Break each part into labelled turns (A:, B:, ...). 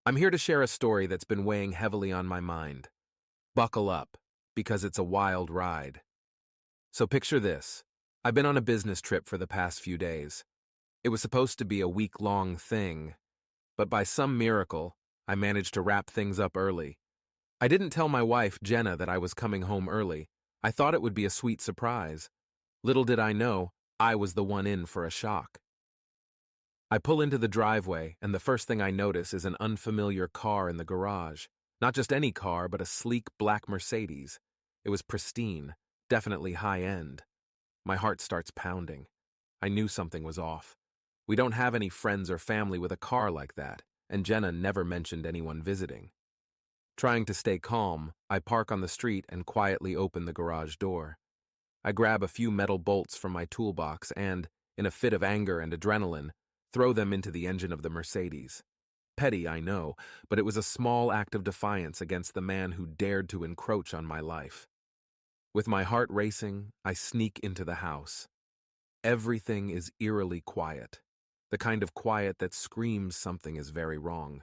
A: I'm here to share a story that's been weighing heavily on my mind. Buckle up, because it's a wild ride. So picture this. I've been on a business trip for the past few days. It was supposed to be a week-long thing, but by some miracle, I managed to wrap things up early. I didn't tell my wife, Jenna, that I was coming home early. I thought it would be a sweet surprise. Little did I know, I was the one in for a shock. I pull into the driveway, and the first thing I notice is an unfamiliar car in the garage. Not just any car, but a sleek black Mercedes. It was pristine, definitely high-end. My heart starts pounding. I knew something was off. We don't have any friends or family with a car like that, and Jenna never mentioned anyone visiting. Trying to stay calm, I park on the street and quietly open the garage door. I grab a few metal bolts from my toolbox and, in a fit of anger and adrenaline, throw them into the engine of the Mercedes. Petty, I know, but it was a small act of defiance against the man who dared to encroach on my life. With my heart racing, I sneak into the house. Everything is eerily quiet, the kind of quiet that screams something is very wrong.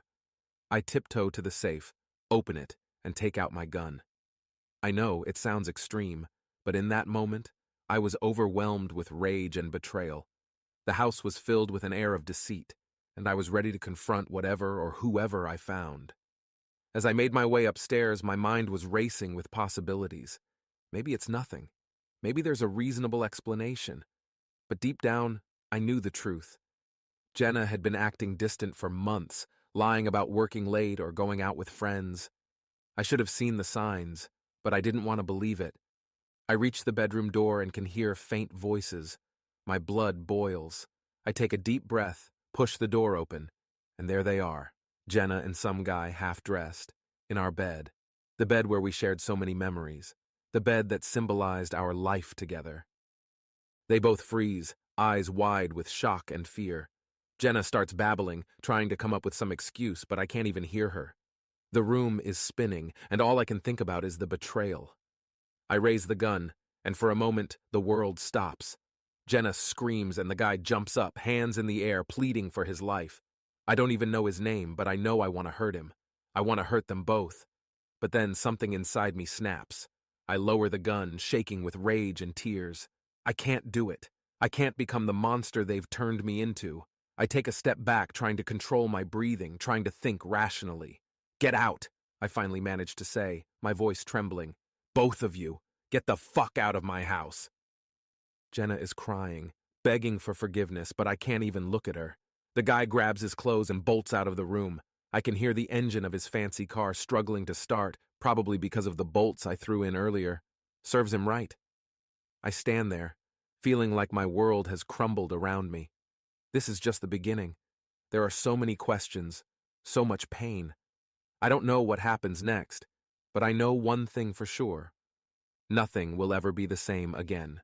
A: I tiptoe to the safe, open it, and take out my gun. I know it sounds extreme, but in that moment, I was overwhelmed with rage and betrayal. The house was filled with an air of deceit, and I was ready to confront whatever or whoever I found. As I made my way upstairs, my mind was racing with possibilities. Maybe it's nothing. Maybe there's a reasonable explanation. But deep down, I knew the truth. Jenna had been acting distant for months, lying about working late or going out with friends. I should have seen the signs, but I didn't want to believe it. I reach the bedroom door and can hear faint voices. My blood boils. I take a deep breath, push the door open, and there they are, Jenna and some guy half-dressed, in our bed, the bed where we shared so many memories, the bed that symbolized our life together. They both freeze, eyes wide with shock and fear. Jenna starts babbling, trying to come up with some excuse, but I can't even hear her. The room is spinning, and all I can think about is the betrayal. I raise the gun, and for a moment, the world stops. Jenna screams and the guy jumps up, hands in the air, pleading for his life. I don't even know his name, but I know I want to hurt him. I want to hurt them both. But then something inside me snaps. I lower the gun, shaking with rage and tears. I can't do it. I can't become the monster they've turned me into. I take a step back, trying to control my breathing, trying to think rationally. "Get out," I finally manage to say, my voice trembling. "Both of you, get the fuck out of my house." Jenna is crying, begging for forgiveness, but I can't even look at her. The guy grabs his clothes and bolts out of the room. I can hear the engine of his fancy car struggling to start, probably because of the bolts I threw in earlier. Serves him right. I stand there, feeling like my world has crumbled around me. This is just the beginning. There are so many questions, so much pain. I don't know what happens next, but I know one thing for sure. Nothing will ever be the same again.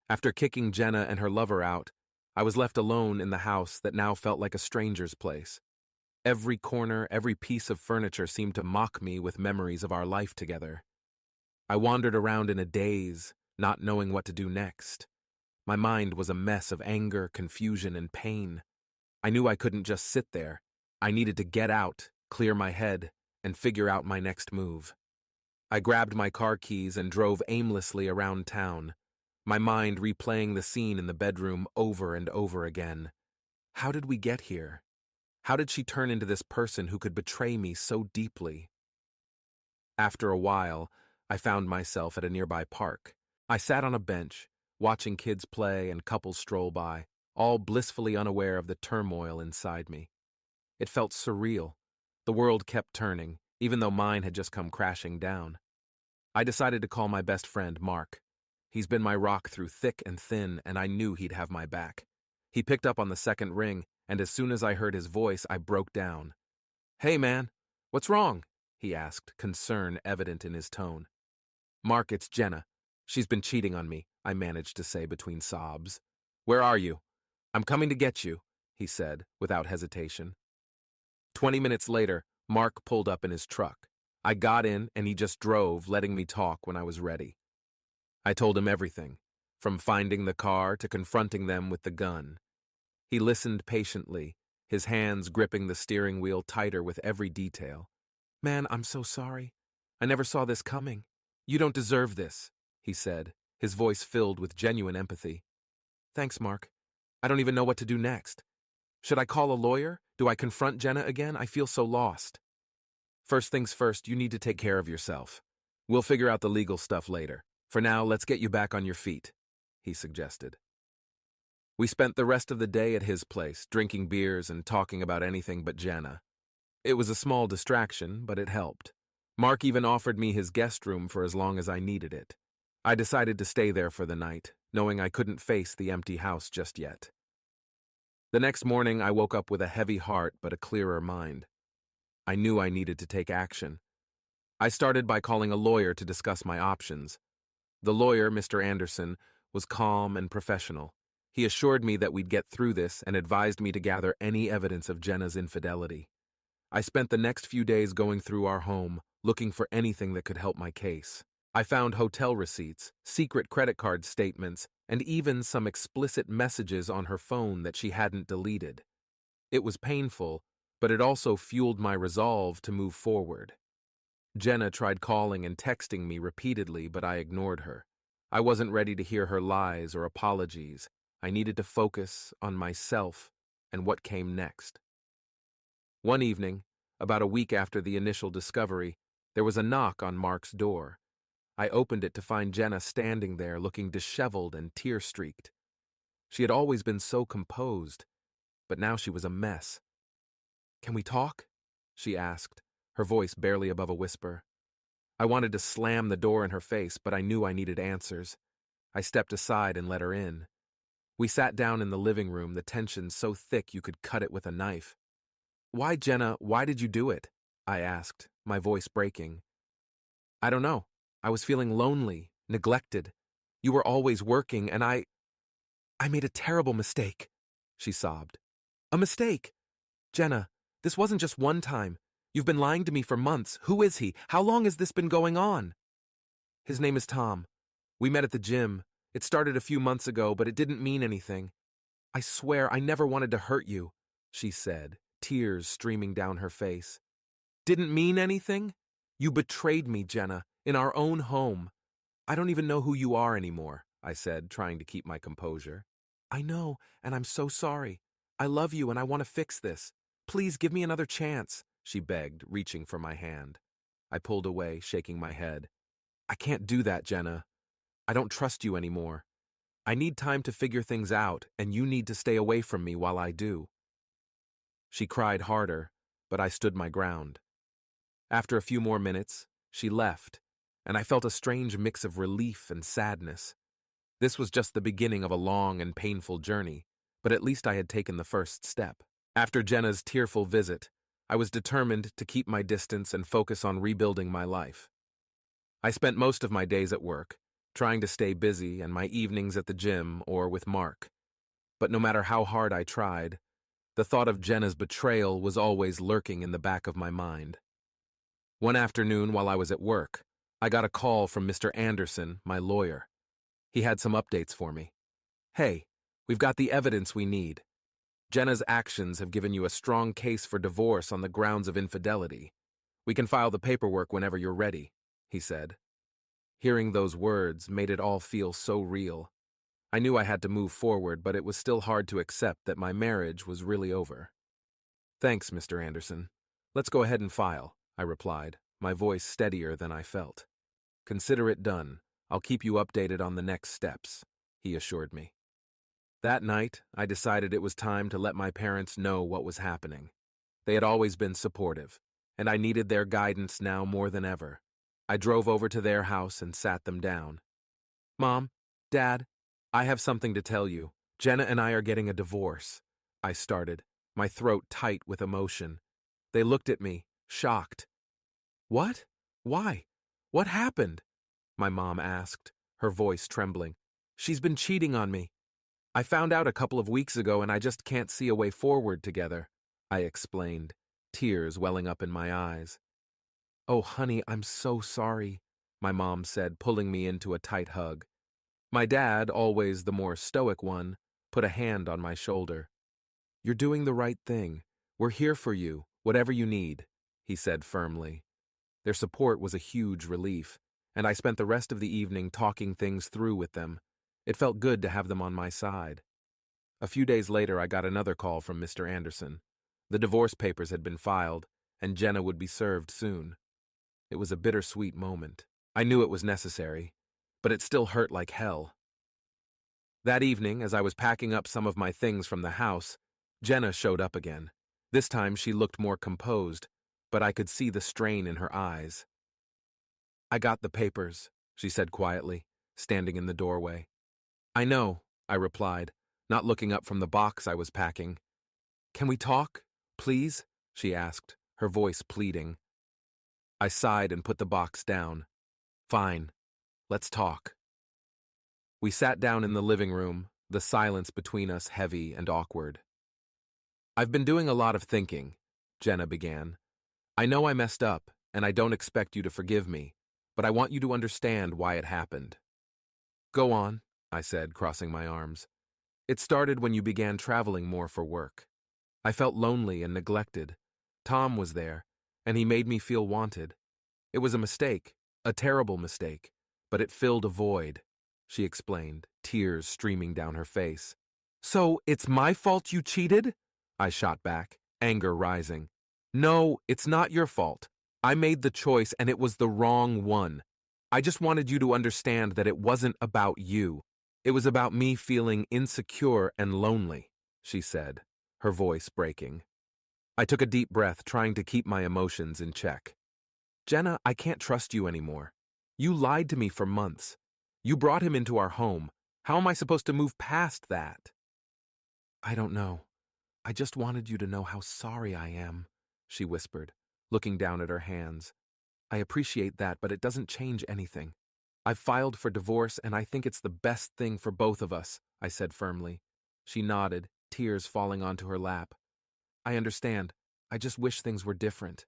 A: After kicking Jenna and her lover out, I was left alone in the house that now felt like a stranger's place. Every corner, every piece of furniture seemed to mock me with memories of our life together. I wandered around in a daze, not knowing what to do next. My mind was a mess of anger, confusion, and pain. I knew I couldn't just sit there. I needed to get out, clear my head, and figure out my next move. I grabbed my car keys and drove aimlessly around town, my mind replaying the scene in the bedroom over and over again. How did we get here? How did she turn into this person who could betray me so deeply? After a while, I found myself at a nearby park. I sat on a bench, watching kids play and couples stroll by, all blissfully unaware of the turmoil inside me. It felt surreal. The world kept turning, even though mine had just come crashing down. I decided to call my best friend, Mark. He's been my rock through thick and thin, and I knew he'd have my back. He picked up on the second ring, and as soon as I heard his voice, I broke down. "Hey, man, what's wrong?" he asked, concern evident in his tone. "Mark, it's Jenna. She's been cheating on me," I managed to say between sobs. "Where are you?" "I'm coming to get you," he said, without hesitation. 20 minutes later, Mark pulled up in his truck. I got in, and he just drove, letting me talk when I was ready. I told him everything, from finding the car to confronting them with the gun. He listened patiently, his hands gripping the steering wheel tighter with every detail. "Man, I'm so sorry. I never saw this coming. You don't deserve this," he said, his voice filled with genuine empathy. "Thanks, Mark. I don't even know what to do next. Should I call a lawyer? Do I confront Jenna again? I feel so lost." "First things first, you need to take care of yourself. We'll figure out the legal stuff later. For now, let's get you back on your feet," he suggested. We spent the rest of the day at his place, drinking beers and talking about anything but Jenna. It was a small distraction, but it helped. Mark even offered me his guest room for as long as I needed it. I decided to stay there for the night, knowing I couldn't face the empty house just yet. The next morning, I woke up with a heavy heart but a clearer mind. I knew I needed to take action. I started by calling a lawyer to discuss my options. The lawyer, Mr. Anderson, was calm and professional. He assured me that we'd get through this and advised me to gather any evidence of Jenna's infidelity. I spent the next few days going through our home, looking for anything that could help my case. I found hotel receipts, secret credit card statements, and even some explicit messages on her phone that she hadn't deleted. It was painful, but it also fueled my resolve to move forward. Jenna tried calling and texting me repeatedly, but I ignored her. I wasn't ready to hear her lies or apologies. I needed to focus on myself and what came next. One evening, about a week after the initial discovery, there was a knock on Mark's door. I opened it to find Jenna standing there looking disheveled and tear-streaked. She had always been so composed, but now she was a mess. "Can we talk?" she asked, her voice barely above a whisper. I wanted to slam the door in her face, but I knew I needed answers. I stepped aside and let her in. We sat down in the living room, the tension so thick you could cut it with a knife. "Why, Jenna, why did you do it?" I asked, my voice breaking. "I don't know. I was feeling lonely, neglected. You were always working, and I made a terrible mistake," she sobbed. "A mistake? Jenna, this wasn't just one time. You've been lying to me for months. Who is he? How long has this been going on?" "His name is Tom. We met at the gym. It started a few months ago, but it didn't mean anything. I swear I never wanted to hurt you," she said, tears streaming down her face. "Didn't mean anything? You betrayed me, Jenna, in our own home." "I don't even know who you are anymore," I said, trying to keep my composure. "I know, and I'm so sorry. I love you and I want to fix this. Please give me another chance," she begged, reaching for my hand. I pulled away, shaking my head. "I can't do that, Jenna. I don't trust you anymore. I need time to figure things out, and you need to stay away from me while I do." She cried harder, but I stood my ground. After a few more minutes, she left, and I felt a strange mix of relief and sadness. This was just the beginning of a long and painful journey, but at least I had taken the first step. After Jenna's tearful visit, I was determined to keep my distance and focus on rebuilding my life. I spent most of my days at work, trying to stay busy, and my evenings at the gym or with Mark. But no matter how hard I tried, the thought of Jenna's betrayal was always lurking in the back of my mind. One afternoon while I was at work, I got a call from Mr. Anderson, my lawyer. He had some updates for me. "Hey, we've got the evidence we need. Jenna's actions have given you a strong case for divorce on the grounds of infidelity. We can file the paperwork whenever you're ready," he said. Hearing those words made it all feel so real. I knew I had to move forward, but it was still hard to accept that my marriage was really over. "Thanks, Mr. Anderson. Let's go ahead and file," I replied, my voice steadier than I felt. "Consider it done. I'll keep you updated on the next steps," he assured me. That night, I decided it was time to let my parents know what was happening. They had always been supportive, and I needed their guidance now more than ever. I drove over to their house and sat them down. "Mom, Dad, I have something to tell you. Jenna and I are getting a divorce," I started, my throat tight with emotion. They looked at me, shocked. "What? Why? What happened?" my mom asked, her voice trembling. "She's been cheating on me. I found out a couple of weeks ago and I just can't see a way forward together," I explained, tears welling up in my eyes. "Oh, honey, I'm so sorry," my mom said, pulling me into a tight hug. My dad, always the more stoic one, put a hand on my shoulder. You're doing the right thing. We're here for you, whatever you need, he said firmly. Their support was a huge relief, and I spent the rest of the evening talking things through with them. It felt good to have them on my side. A few days later, I got another call from Mr. Anderson. The divorce papers had been filed, and Jenna would be served soon. It was a bittersweet moment. I knew it was necessary, but it still hurt like hell. That evening, as I was packing up some of my things from the house, Jenna showed up again. This time she looked more composed, but I could see the strain in her eyes. "I got the papers," she said quietly, standing in the doorway. "I know," I replied, not looking up from the box I was packing. "Can we talk, please?" she asked, her voice pleading. I sighed and put the box down. "Fine, let's talk." We sat down in the living room, the silence between us heavy and awkward. "I've been doing a lot of thinking," Jenna began. "I know I messed up, and I don't expect you to forgive me, but I want you to understand why it happened." "Go on," I said, crossing my arms. "It started when you began traveling more for work. I felt lonely and neglected. Tom was there, and he made me feel wanted. It was a mistake, a terrible mistake, but it filled a void," she explained, tears streaming down her face. "So, it's my fault you cheated?" I shot back, anger rising. "No, it's not your fault. I made the choice and it was the wrong one. I just wanted you to understand that it wasn't about you. It was about me feeling insecure and lonely," she said, her voice breaking. I took a deep breath, trying to keep my emotions in check. "Jenna, I can't trust you anymore. You lied to me for months. You brought him into our home. How am I supposed to move past that?" "I don't know. I just wanted you to know how sorry I am," she whispered, looking down at her hands. "I appreciate that, but it doesn't change anything. I've filed for divorce, and I think it's the best thing for both of us," I said firmly. She nodded, tears falling onto her lap. "I understand. I just wish things were different."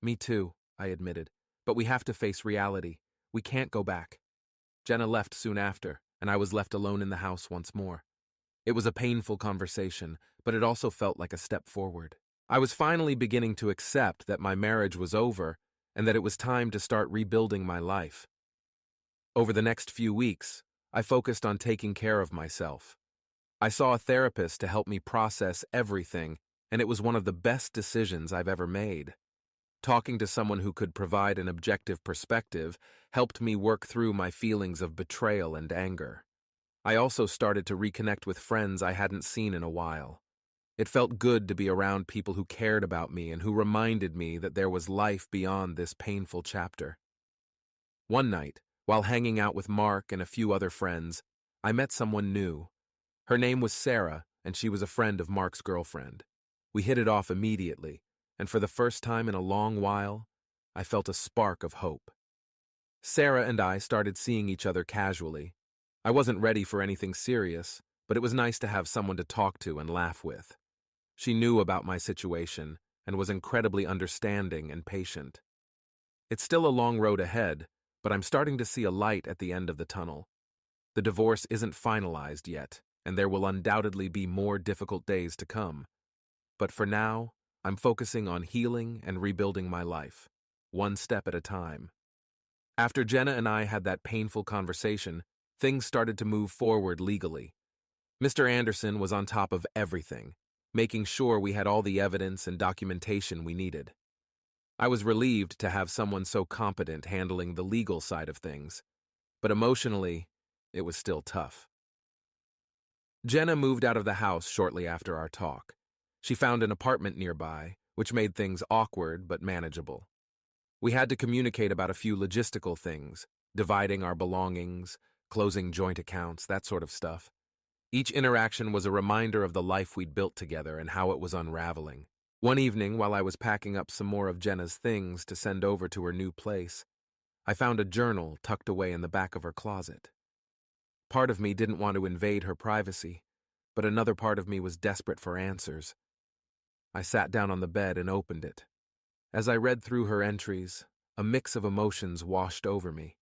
A: "Me too," I admitted. "But we have to face reality. We can't go back." Jenna left soon after, and I was left alone in the house once more. It was a painful conversation, but it also felt like a step forward. I was finally beginning to accept that my marriage was over and that it was time to start rebuilding my life. Over the next few weeks, I focused on taking care of myself. I saw a therapist to help me process everything, and it was one of the best decisions I've ever made. Talking to someone who could provide an objective perspective helped me work through my feelings of betrayal and anger. I also started to reconnect with friends I hadn't seen in a while. It felt good to be around people who cared about me and who reminded me that there was life beyond this painful chapter. One night, while hanging out with Mark and a few other friends, I met someone new. Her name was Sarah, and she was a friend of Mark's girlfriend. We hit it off immediately, and for the first time in a long while, I felt a spark of hope. Sarah and I started seeing each other casually. I wasn't ready for anything serious, but it was nice to have someone to talk to and laugh with. She knew about my situation and was incredibly understanding and patient. It's still a long road ahead, but I'm starting to see a light at the end of the tunnel. The divorce isn't finalized yet, and there will undoubtedly be more difficult days to come. But for now, I'm focusing on healing and rebuilding my life, one step at a time. After Jenna and I had that painful conversation, things started to move forward legally. Mr. Anderson was on top of everything, making sure we had all the evidence and documentation we needed. I was relieved to have someone so competent handling the legal side of things, but emotionally, it was still tough. Jenna moved out of the house shortly after our talk. She found an apartment nearby, which made things awkward but manageable. We had to communicate about a few logistical things, dividing our belongings, closing joint accounts, that sort of stuff. Each interaction was a reminder of the life we'd built together and how it was unraveling. One evening, while I was packing up some more of Jenna's things to send over to her new place, I found a journal tucked away in the back of her closet. Part of me didn't want to invade her privacy, but another part of me was desperate for answers. I sat down on the bed and opened it. As I read through her entries, a mix of emotions washed over me.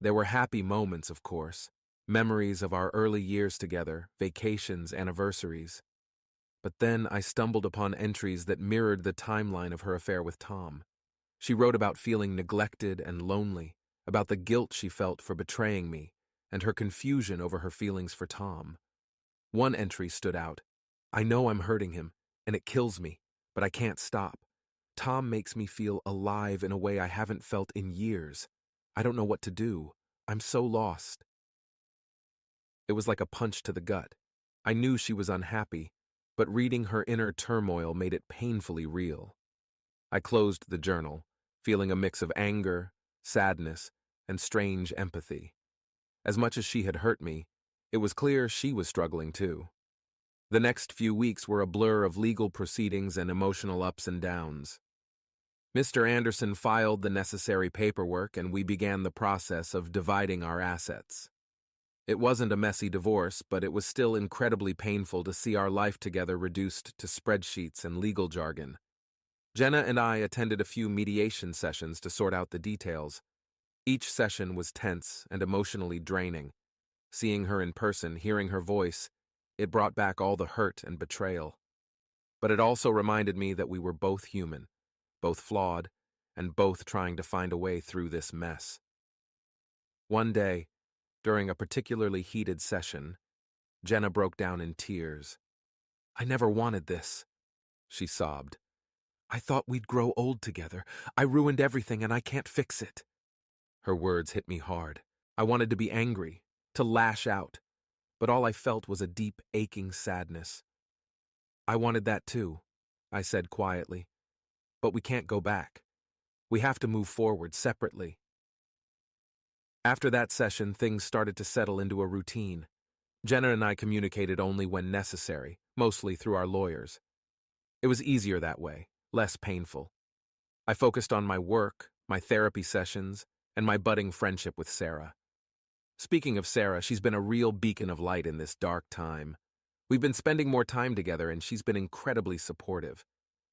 A: There were happy moments, of course, memories of our early years together, vacations, anniversaries. But then I stumbled upon entries that mirrored the timeline of her affair with Tom. She wrote about feeling neglected and lonely, about the guilt she felt for betraying me, and her confusion over her feelings for Tom. One entry stood out. I know I'm hurting him, and it kills me, but I can't stop. Tom makes me feel alive in a way I haven't felt in years. I don't know what to do. I'm so lost. It was like a punch to the gut. I knew she was unhappy, but reading her inner turmoil made it painfully real. I closed the journal, feeling a mix of anger, sadness, and strange empathy. As much as she had hurt me, it was clear she was struggling too. The next few weeks were a blur of legal proceedings and emotional ups and downs. Mr. Anderson filed the necessary paperwork, and we began the process of dividing our assets. It wasn't a messy divorce, but it was still incredibly painful to see our life together reduced to spreadsheets and legal jargon. Jenna and I attended a few mediation sessions to sort out the details. Each session was tense and emotionally draining. Seeing her in person, hearing her voice, it brought back all the hurt and betrayal. But it also reminded me that we were both human, both flawed, and both trying to find a way through this mess. One day, during a particularly heated session, Jenna broke down in tears. "I never wanted this," she sobbed. "I thought we'd grow old together. I ruined everything and I can't fix it." Her words hit me hard. I wanted to be angry, to lash out, but all I felt was a deep, aching sadness. "I wanted that too," I said quietly. "But we can't go back. We have to move forward separately." After that session, things started to settle into a routine. Jenna and I communicated only when necessary, mostly through our lawyers. It was easier that way, less painful. I focused on my work, my therapy sessions, and my budding friendship with Sarah. Speaking of Sarah, she's been a real beacon of light in this dark time. We've been spending more time together, and she's been incredibly supportive.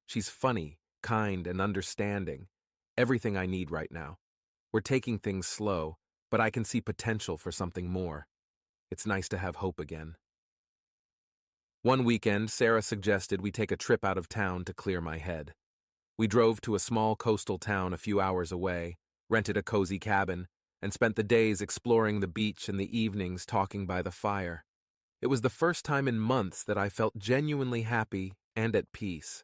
A: She's funny, kind, and understanding. Everything I need right now. We're taking things slow, but I can see potential for something more. It's nice to have hope again. One weekend, Sarah suggested we take a trip out of town to clear my head. We drove to a small coastal town a few hours away, rented a cozy cabin, and spent the days exploring the beach and the evenings talking by the fire. It was the first time in months that I felt genuinely happy and at peace.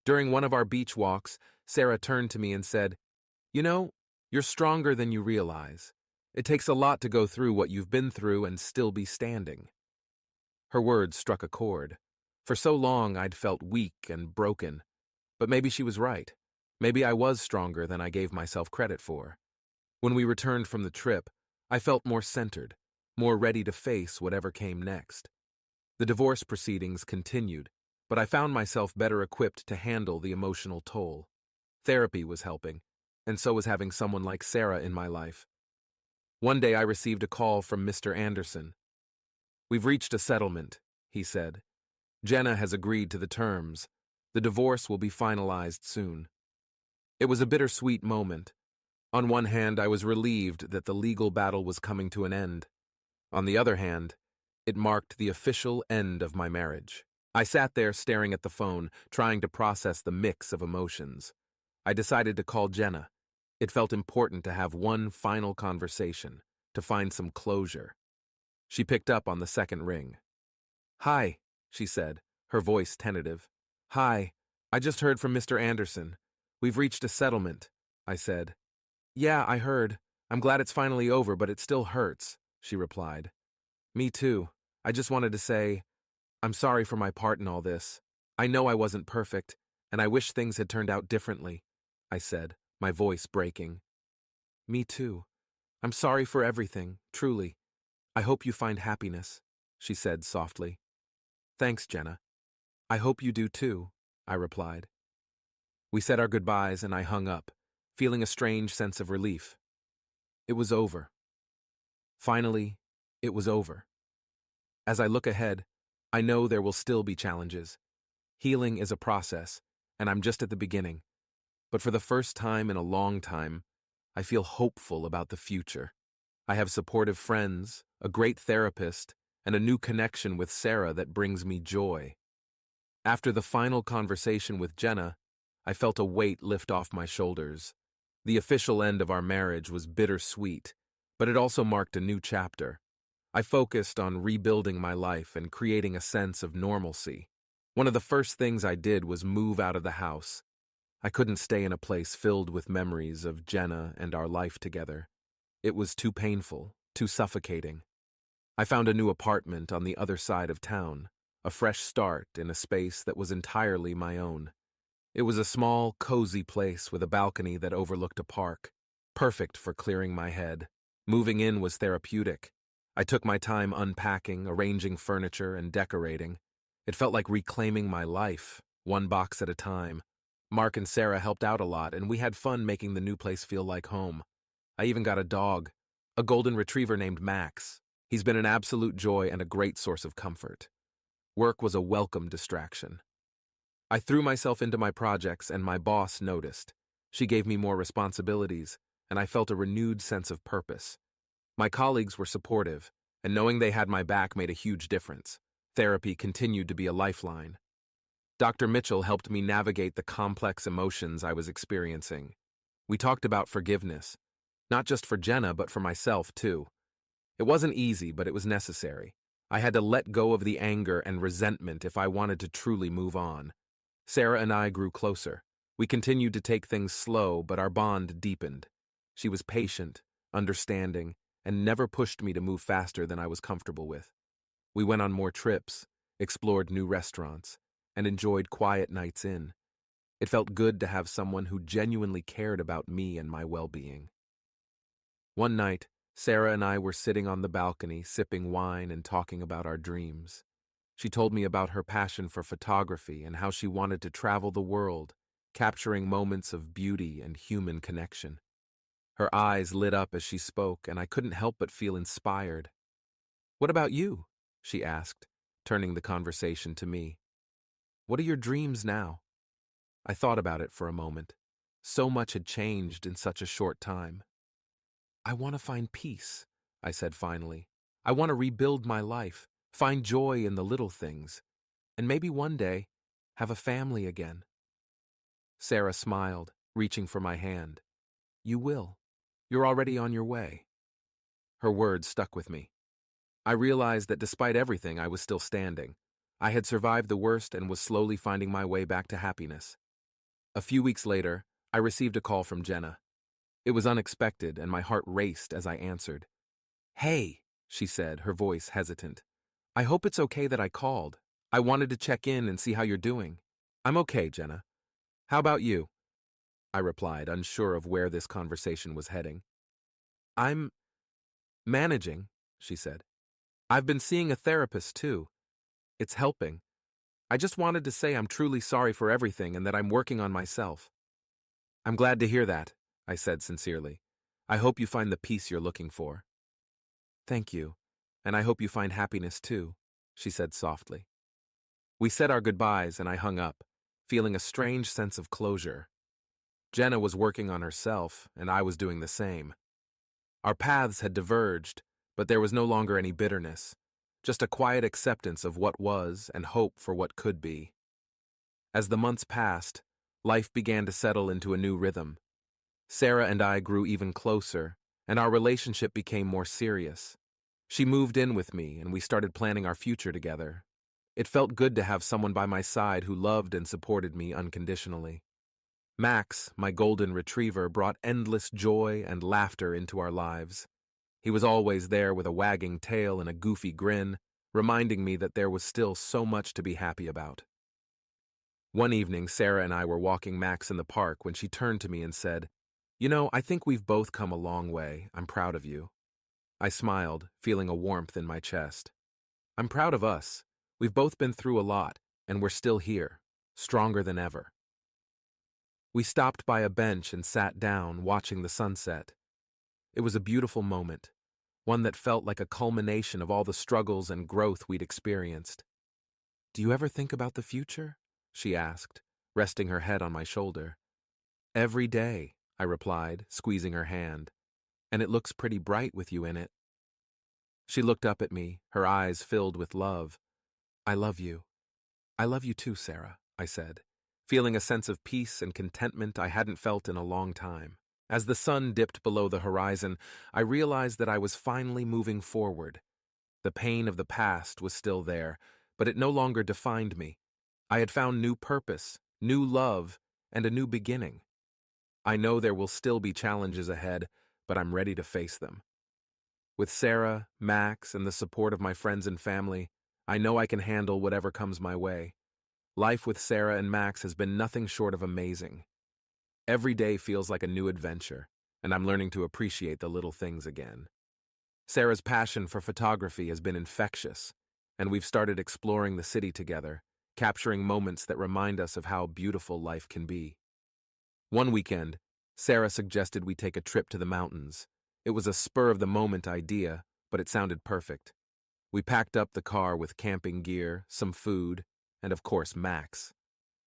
A: During one of our beach walks, Sarah turned to me and said, "You know, you're stronger than you realize. It takes a lot to go through what you've been through and still be standing." Her words struck a chord. For so long, I'd felt weak and broken. But maybe she was right. Maybe I was stronger than I gave myself credit for. When we returned from the trip, I felt more centered, more ready to face whatever came next. The divorce proceedings continued, but I found myself better equipped to handle the emotional toll. Therapy was helping, and so was having someone like Sarah in my life. One day I received a call from Mr. Anderson. "We've reached a settlement," he said. "Jenna has agreed to the terms. The divorce will be finalized soon." It was a bittersweet moment. On one hand, I was relieved that the legal battle was coming to an end. On the other hand, it marked the official end of my marriage. I sat there staring at the phone, trying to process the mix of emotions. I decided to call Jenna. It felt important to have one final conversation, to find some closure. She picked up on the second ring. "Hi," she said, her voice tentative. "Hi, I just heard from Mr. Anderson. We've reached a settlement," I said. "Yeah, I heard. I'm glad it's finally over, but it still hurts," she replied. "Me too. I just wanted to say, I'm sorry for my part in all this. I know I wasn't perfect, and I wish things had turned out differently," I said, my voice breaking. "Me too. I'm sorry for everything, truly. I hope you find happiness," she said softly. "Thanks, Jenna. I hope you do too," I replied. We said our goodbyes and I hung up, feeling a strange sense of relief. It was over. Finally, it was over. As I look ahead, I know there will still be challenges. Healing is a process, and I'm just at the beginning. But for the first time in a long time, I feel hopeful about the future. I have supportive friends, a great therapist, and a new connection with Sarah that brings me joy. After the final conversation with Jenna, I felt a weight lift off my shoulders. The official end of our marriage was bittersweet, but it also marked a new chapter. I focused on rebuilding my life and creating a sense of normalcy. One of the first things I did was move out of the house. I couldn't stay in a place filled with memories of Jenna and our life together. It was too painful, too suffocating. I found a new apartment on the other side of town, a fresh start in a space that was entirely my own. It was a small, cozy place with a balcony that overlooked a park, perfect for clearing my head. Moving in was therapeutic. I took my time unpacking, arranging furniture, and decorating. It felt like reclaiming my life, one box at a time. Mark and Sarah helped out a lot, and we had fun making the new place feel like home. I even got a dog, a golden retriever named Max. He's been an absolute joy and a great source of comfort. Work was a welcome distraction. I threw myself into my projects, and my boss noticed. She gave me more responsibilities, and I felt a renewed sense of purpose. My colleagues were supportive, and knowing they had my back made a huge difference. Therapy continued to be a lifeline. Dr. Mitchell helped me navigate the complex emotions I was experiencing. We talked about forgiveness, not just for Jenna, but for myself, too. It wasn't easy, but it was necessary. I had to let go of the anger and resentment if I wanted to truly move on. Sarah and I grew closer. We continued to take things slow, but our bond deepened. She was patient, understanding, and never pushed me to move faster than I was comfortable with. We went on more trips, explored new restaurants, and enjoyed quiet nights in. It felt good to have someone who genuinely cared about me and my well-being. One night, Sarah and I were sitting on the balcony, sipping wine and talking about our dreams. She told me about her passion for photography and how she wanted to travel the world, capturing moments of beauty and human connection. Her eyes lit up as she spoke, and I couldn't help but feel inspired. "What about you?" she asked, turning the conversation to me. "What are your dreams now?" I thought about it for a moment. So much had changed in such a short time. "I want to find peace," I said finally. "I want to rebuild my life, find joy in the little things, and maybe one day have a family again." Sarah smiled, reaching for my hand. "You will. You're already on your way." Her words stuck with me. I realized that despite everything, I was still standing. I had survived the worst and was slowly finding my way back to happiness. A few weeks later, I received a call from Jenna. It was unexpected, and my heart raced as I answered. "Hey," she said, her voice hesitant. "I hope it's okay that I called. I wanted to check in and see how you're doing." "I'm okay, Jenna. How about you?" I replied, unsure of where this conversation was heading. "I'm managing," she said. "I've been seeing a therapist, too. It's helping. I just wanted to say I'm truly sorry for everything and that I'm working on myself." "I'm glad to hear that," I said sincerely. "I hope you find the peace you're looking for." "Thank you, and I hope you find happiness too," she said softly. We said our goodbyes and I hung up, feeling a strange sense of closure. Jenna was working on herself, and I was doing the same. Our paths had diverged, but there was no longer any bitterness, just a quiet acceptance of what was and hope for what could be. As the months passed, life began to settle into a new rhythm. Sarah and I grew even closer, and our relationship became more serious. She moved in with me, and we started planning our future together. It felt good to have someone by my side who loved and supported me unconditionally. Max, my golden retriever, brought endless joy and laughter into our lives. He was always there with a wagging tail and a goofy grin, reminding me that there was still so much to be happy about. One evening, Sarah and I were walking Max in the park when she turned to me and said, "You know, I think we've both come a long way. I'm proud of you." I smiled, feeling a warmth in my chest. "I'm proud of us. We've both been through a lot, and we're still here, stronger than ever." We stopped by a bench and sat down, watching the sunset. It was a beautiful moment, one that felt like a culmination of all the struggles and growth we'd experienced. "Do you ever think about the future?" she asked, resting her head on my shoulder. "Every day," I replied, squeezing her hand. "And it looks pretty bright with you in it." She looked up at me, her eyes filled with love. "I love you." I love you too, Sarah, I said, feeling a sense of peace and contentment I hadn't felt in a long time. As the sun dipped below the horizon, I realized that I was finally moving forward. The pain of the past was still there, but it no longer defined me. I had found new purpose, new love, and a new beginning. I know there will still be challenges ahead, but I'm ready to face them. With Sarah, Max, and the support of my friends and family, I know I can handle whatever comes my way. Life with Sarah and Max has been nothing short of amazing. Every day feels like a new adventure, and I'm learning to appreciate the little things again. Sarah's passion for photography has been infectious, and we've started exploring the city together, capturing moments that remind us of how beautiful life can be. One weekend, Sarah suggested we take a trip to the mountains. It was a spur-of-the-moment idea, but it sounded perfect. We packed up the car with camping gear, some food, and of course Max.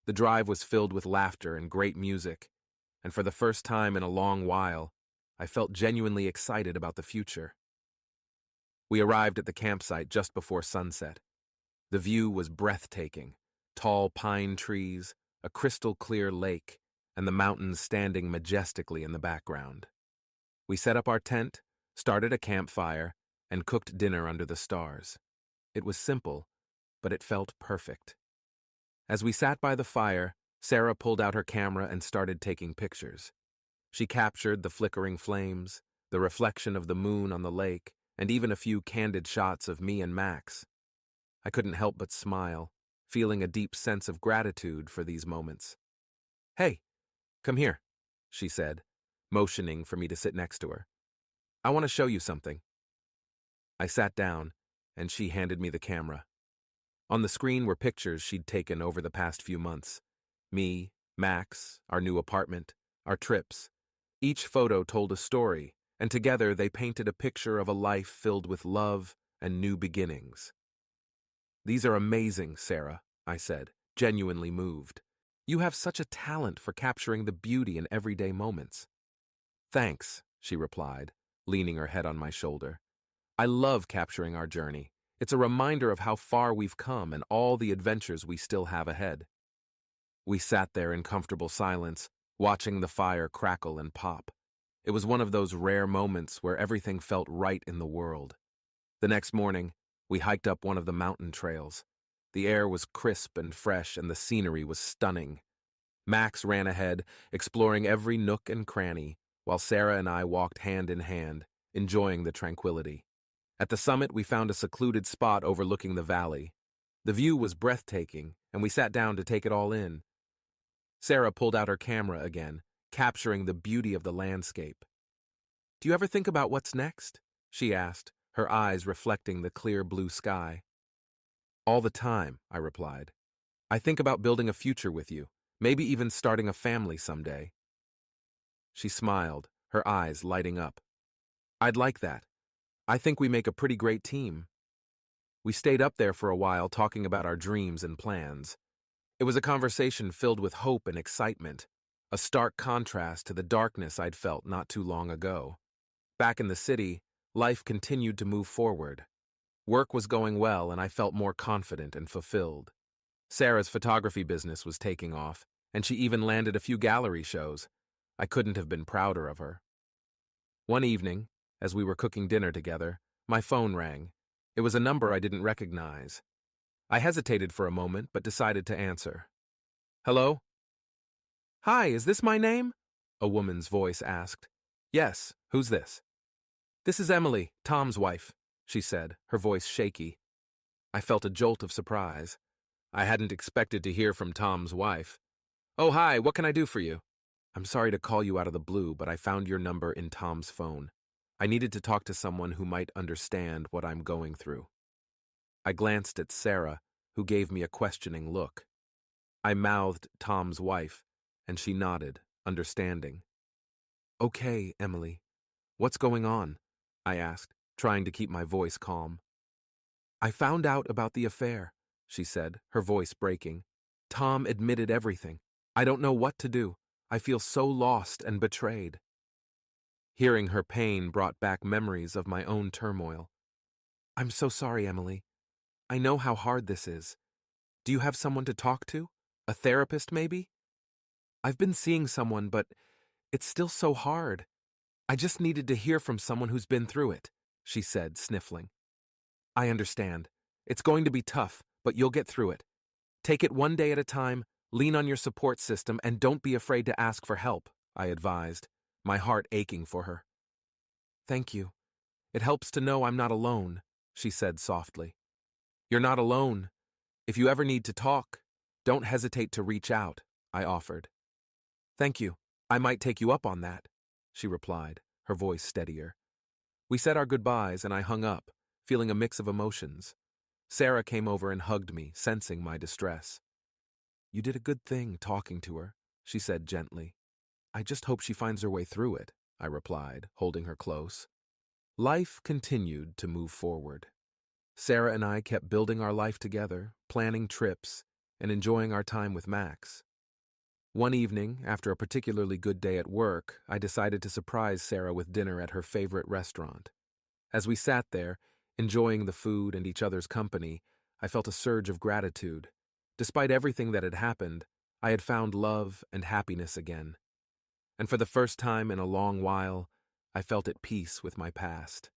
A: The drive was filled with laughter and great music, and for the first time in a long while, I felt genuinely excited about the future. We arrived at the campsite just before sunset. The view was breathtaking: tall pine trees, a crystal-clear lake, and the mountains standing majestically in the background. We set up our tent, started a campfire, and cooked dinner under the stars. It was simple, but it felt perfect. As we sat by the fire, Sarah pulled out her camera and started taking pictures. She captured the flickering flames, the reflection of the moon on the lake, and even a few candid shots of me and Max. I couldn't help but smile, feeling a deep sense of gratitude for these moments. "Hey, come here," she said, motioning for me to sit next to her. "I want to show you something." I sat down, and she handed me the camera. On the screen were pictures she'd taken over the past few months. Me, Max, our new apartment, our trips. Each photo told a story, and together they painted a picture of a life filled with love and new beginnings. "These are amazing, Sarah," I said, genuinely moved. "You have such a talent for capturing the beauty in everyday moments." "Thanks," she replied, leaning her head on my shoulder. "I love capturing our journey. It's a reminder of how far we've come and all the adventures we still have ahead." We sat there in comfortable silence, watching the fire crackle and pop. It was one of those rare moments where everything felt right in the world. The next morning, we hiked up one of the mountain trails. The air was crisp and fresh, and the scenery was stunning. Max ran ahead, exploring every nook and cranny, while Sarah and I walked hand in hand, enjoying the tranquility. At the summit, we found a secluded spot overlooking the valley. The view was breathtaking, and we sat down to take it all in. Sarah pulled out her camera again, capturing the beauty of the landscape. "Do you ever think about what's next?" she asked, her eyes reflecting the clear blue sky. "All the time," I replied. "I think about building a future with you, maybe even starting a family someday." She smiled, her eyes lighting up. "I'd like that. I think we make a pretty great team." We stayed up there for a while talking about our dreams and plans. It was a conversation filled with hope and excitement, a stark contrast to the darkness I'd felt not too long ago. Back in the city, life continued to move forward. Work was going well, and I felt more confident and fulfilled. Sarah's photography business was taking off, and she even landed a few gallery shows. I couldn't have been prouder of her. One evening, as we were cooking dinner together, my phone rang. It was a number I didn't recognize. I hesitated for a moment, but decided to answer. "Hello?" "Hi, is this my name?" a woman's voice asked. "Yes, who's this?" "This is Emily, Tom's wife," she said, her voice shaky. I felt a jolt of surprise. I hadn't expected to hear from Tom's wife. "Oh, hi, what can I do for you?" "I'm sorry to call you out of the blue, but I found your number in Tom's phone. I needed to talk to someone who might understand what I'm going through." I glanced at Sarah, who gave me a questioning look. I mouthed Tom's wife, and she nodded, understanding. "Okay, Emily. What's going on?" I asked, trying to keep my voice calm. "I found out about the affair," she said, her voice breaking. "Tom admitted everything. I don't know what to do. I feel so lost and betrayed." Hearing her pain brought back memories of my own turmoil. "I'm so sorry, Emily. I know how hard this is. Do you have someone to talk to? A therapist, maybe? I've been seeing someone, but it's still so hard. I just needed to hear from someone who's been through it, she said, sniffling. I understand. It's going to be tough, but you'll get through it. Take it one day at a time, lean on your support system, and don't be afraid to ask for help, I advised, my heart aching for her. Thank you. It helps to know I'm not alone, she said softly. You're not alone. If you ever need to talk, don't hesitate to reach out, I offered. Thank you. I might take you up on that, she replied, her voice steadier. We said our goodbyes and I hung up, feeling a mix of emotions. Sarah came over and hugged me, sensing my distress. You did a good thing talking to her, she said gently. I just hope she finds her way through it, I replied, holding her close. Life continued to move forward. Sarah and I kept building our life together, planning trips, and enjoying our time with Max. One evening, after a particularly good day at work, I decided to surprise Sarah with dinner at her favorite restaurant. As we sat there, enjoying the food and each other's company, I felt a surge of gratitude. Despite everything that had happened, I had found love and happiness again. And for the first time in a long while, I felt at peace with my past.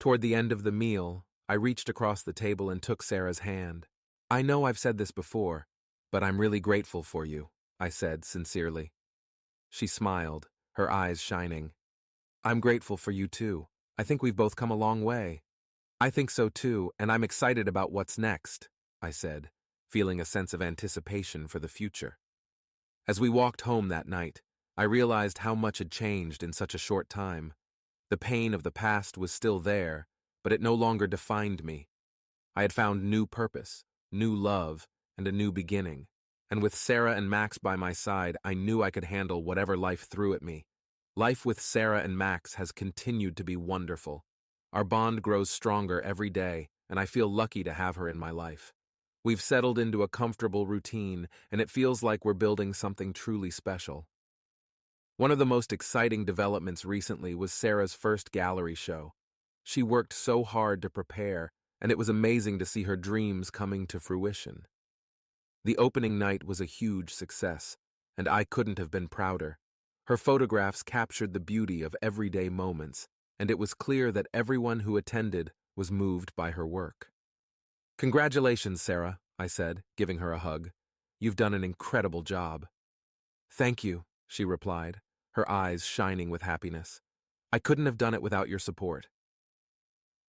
A: Toward the end of the meal, I reached across the table and took Sarah's hand. I know I've said this before, but I'm really grateful for you, I said sincerely. She smiled, her eyes shining. I'm grateful for you too. I think we've both come a long way. I think so too, and I'm excited about what's next, I said, feeling a sense of anticipation for the future. As we walked home that night, I realized how much had changed in such a short time. The pain of the past was still there, but it no longer defined me. I had found new purpose, new love, and a new beginning. And with Sarah and Max by my side, I knew I could handle whatever life threw at me. Life with Sarah and Max has continued to be wonderful. Our bond grows stronger every day, and I feel lucky to have her in my life. We've settled into a comfortable routine, and it feels like we're building something truly special. One of the most exciting developments recently was Sarah's first gallery show. She worked so hard to prepare, and it was amazing to see her dreams coming to fruition. The opening night was a huge success, and I couldn't have been prouder. Her photographs captured the beauty of everyday moments, and it was clear that everyone who attended was moved by her work. Congratulations, Sarah, I said, giving her a hug. You've done an incredible job. Thank you, she replied, her eyes shining with happiness. I couldn't have done it without your support.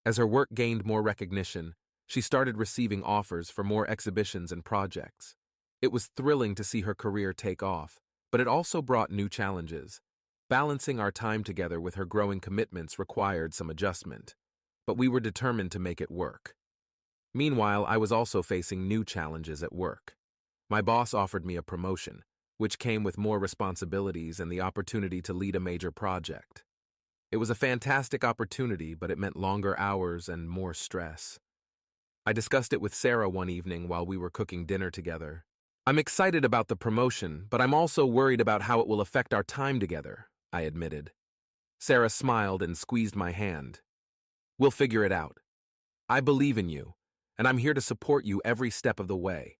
A: As her work gained more recognition, she started receiving offers for more exhibitions and projects. It was thrilling to see her career take off, but it also brought new challenges. Balancing our time together with her growing commitments required some adjustment, but we were determined to make it work. Meanwhile, I was also facing new challenges at work. My boss offered me a promotion, which came with more responsibilities and the opportunity to lead a major project. It was a fantastic opportunity, but it meant longer hours and more stress. I discussed it with Sarah one evening while we were cooking dinner together. I'm excited about the promotion, but I'm also worried about how it will affect our time together, I admitted. Sarah smiled and squeezed my hand. We'll figure it out. I believe in you, and I'm here to support you every step of the way.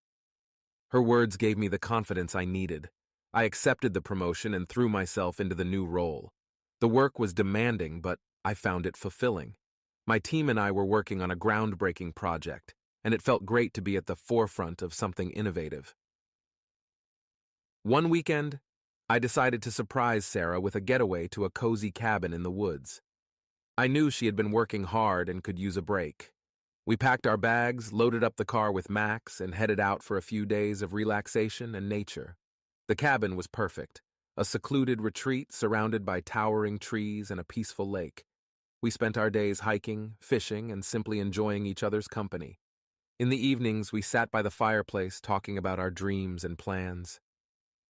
A: Her words gave me the confidence I needed. I accepted the promotion and threw myself into the new role. The work was demanding, but I found it fulfilling. My team and I were working on a groundbreaking project, and it felt great to be at the forefront of something innovative. One weekend, I decided to surprise Sarah with a getaway to a cozy cabin in the woods. I knew she had been working hard and could use a break. We packed our bags, loaded up the car with Max, and headed out for a few days of relaxation and nature. The cabin was perfect, a secluded retreat surrounded by towering trees and a peaceful lake. We spent our days hiking, fishing, and simply enjoying each other's company. In the evenings, we sat by the fireplace talking about our dreams and plans.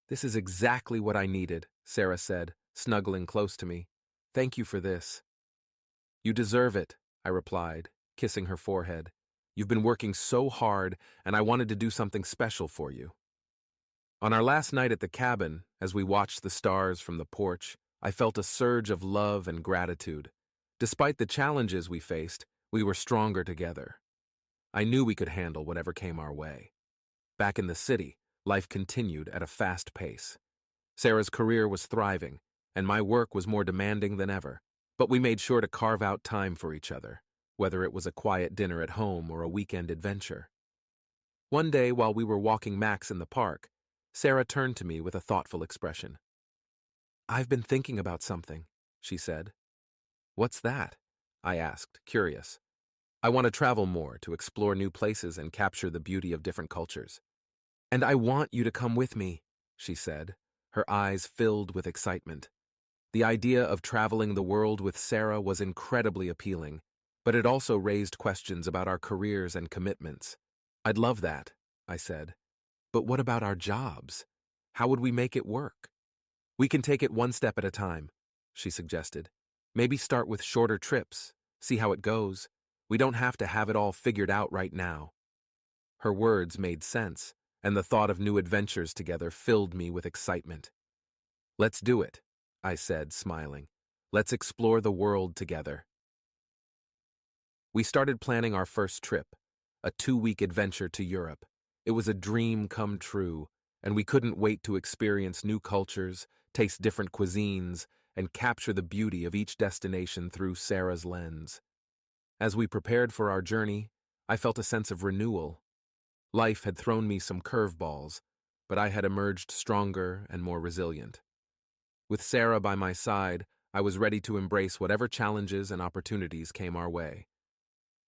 A: This is exactly what I needed, Sarah said, snuggling close to me. Thank you for this. You deserve it, I replied, kissing her forehead. You've been working so hard, and I wanted to do something special for you. On our last night at the cabin, as we watched the stars from the porch, I felt a surge of love and gratitude. Despite the challenges we faced, we were stronger together. I knew we could handle whatever came our way. Back in the city, life continued at a fast pace. Sarah's career was thriving, and my work was more demanding than ever. But we made sure to carve out time for each other, whether it was a quiet dinner at home or a weekend adventure. One day, while we were walking Max in the park, Sarah turned to me with a thoughtful expression. "I've been thinking about something," she said. "What's that?" I asked, curious. "I want to travel more, to explore new places and capture the beauty of different cultures." "And I want you to come with me," she said, her eyes filled with excitement. The idea of traveling the world with Sarah was incredibly appealing, but it also raised questions about our careers and commitments. "I'd love that," I said. "But what about our jobs? How would we make it work?" "We can take it one step at a time," she suggested. "Maybe start with shorter trips, see how it goes. We don't have to have it all figured out right now." Her words made sense, and the thought of new adventures together filled me with excitement. "Let's do it," I said, smiling. "Let's explore the world together." We started planning our first trip, a 2-week adventure to Europe. It was a dream come true, and we couldn't wait to experience new cultures, taste different cuisines, and capture the beauty of each destination through Sarah's lens. As we prepared for our journey, I felt a sense of renewal. Life had thrown me some curveballs, but I had emerged stronger and more resilient. With Sarah by my side, I was ready to embrace whatever challenges and opportunities came our way.